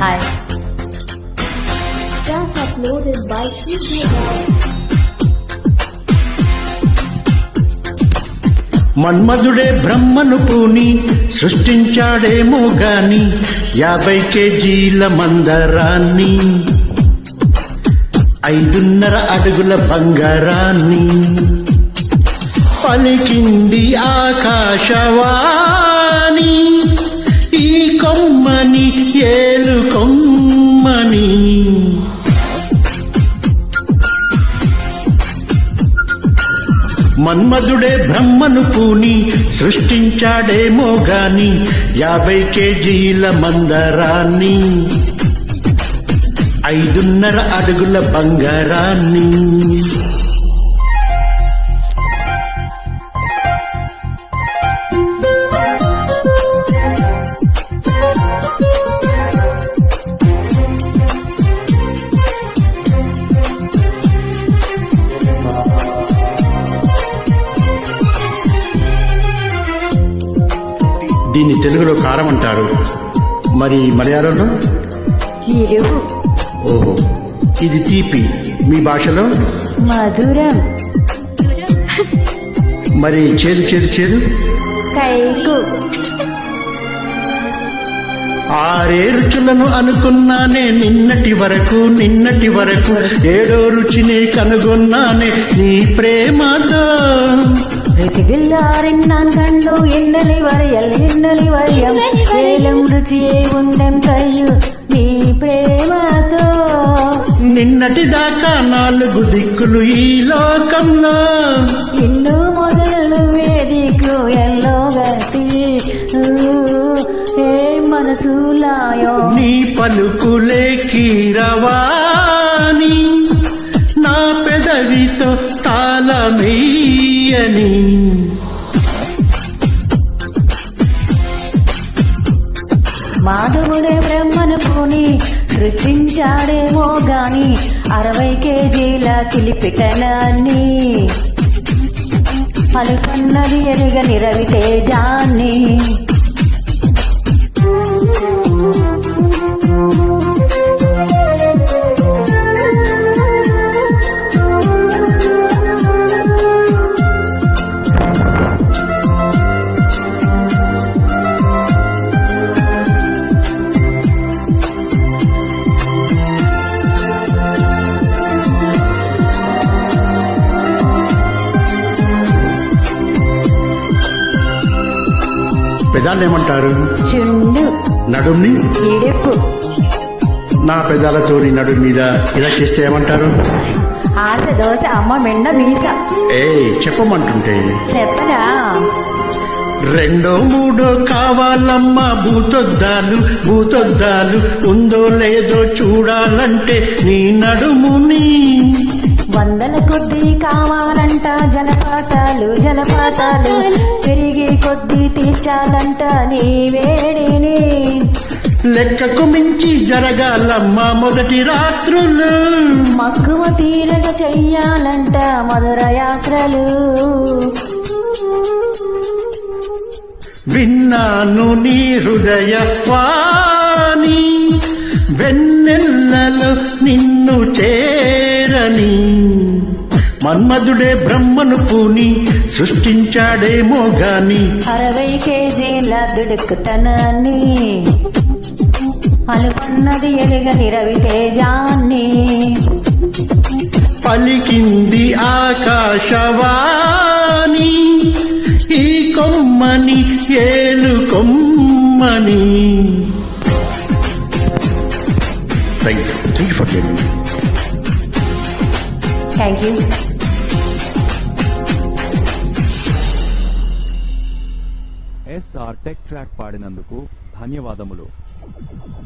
Hi. Stuff uploaded by Shri. మన్మధుడే బ్రహ్మను పూని సృష్టించాడేమో గాని 50 కేజీల మందరాన్ని 5.5 అడుగుల బంగారాన్ని పలికింది ఆకాశవాణి ఈ కొమ్మని ఏలు కొమ్మని. మన్మధుడే బ్రహ్మను పూని సృష్టించాడేమో గాని 50 కేజీల మందరాన్ని 5.5 అడుగుల బంగారాన్ని. దీన్ని తెలుగులో కారం అంటారు, మరి మలయాళంలో ఎరువు. ఓహో, ఇది తీపి, మీ భాషలో మధురం. మరి చేదు చేదు చేదు కైకు. 6 రుచులను అనుకున్నానే నిన్నటి వరకు 7వ రుచిని కనుగొన్నానే నీ ప్రేమతో. ഋതുവില്ലാറിന്നാൻ കണ്ടു എണ്ണലി വരയം ഏലം രുചിയെ ഉണ്ടൻ കഴിയു నీ ప్రేమతో. నిన్నటి దాకా 4 దిక్కులు ఈ లోకంలో ఇల్లు మొదలు వేదికు ఎల్లో గతి ఏ మనసులాయో నీ పలుకులే కీరవాణి నా పెదవితో తాళమెయ్యని. మాధవుడే బ్రహ్మను పూని సృష్టించాడేమో గాని 60 కేజీల కిలిపిటనాన్ని అనుకున్నది ఎరుగని రవితేజాన్ని. పెదాలు ఏమంటారు? చుండు. నడుంని ఇడుపు. నా పెదాలతో నీ నడుం మీద ఇలా చేస్తే ఏమంటారు? ఆశ దోశ అమ్మ మెండ మీక. చెప్పమంటుంటే చెప్పనా? 2 3 కావాలమ్మా భూతొద్దాలు ఉందో లేదో చూడాలంటే నీ నడుముని. 100 కొద్దీ కావాలంట జలపాతాలు పెరిగి కొద్దీ తీర్చాలంట నీ వేడిని. లెక్కకు మించి జరగాలమ్మా మొదటి రాత్రులు మక్కువ తీరగ చెయ్యాలంట మధుర యాత్రలు. విన్నాను నీ హృదయ వాణి వెన్నెల్లలో నిన్ను చేరని. మన్మధుడే బ్రహ్మను పూని సృష్టించాడేమో గాని 60 కేజీల దుడుకుతనాన్ని అనుకున్నది ఎరుగని రవితేజాన్ని. పలికింది ఆకాశవాణి ఈ కొమ్మని ఏలు కొమ్మని. Thank you for living. Thank you. SR tech track పాడినందుకు ధన్యవాదములు.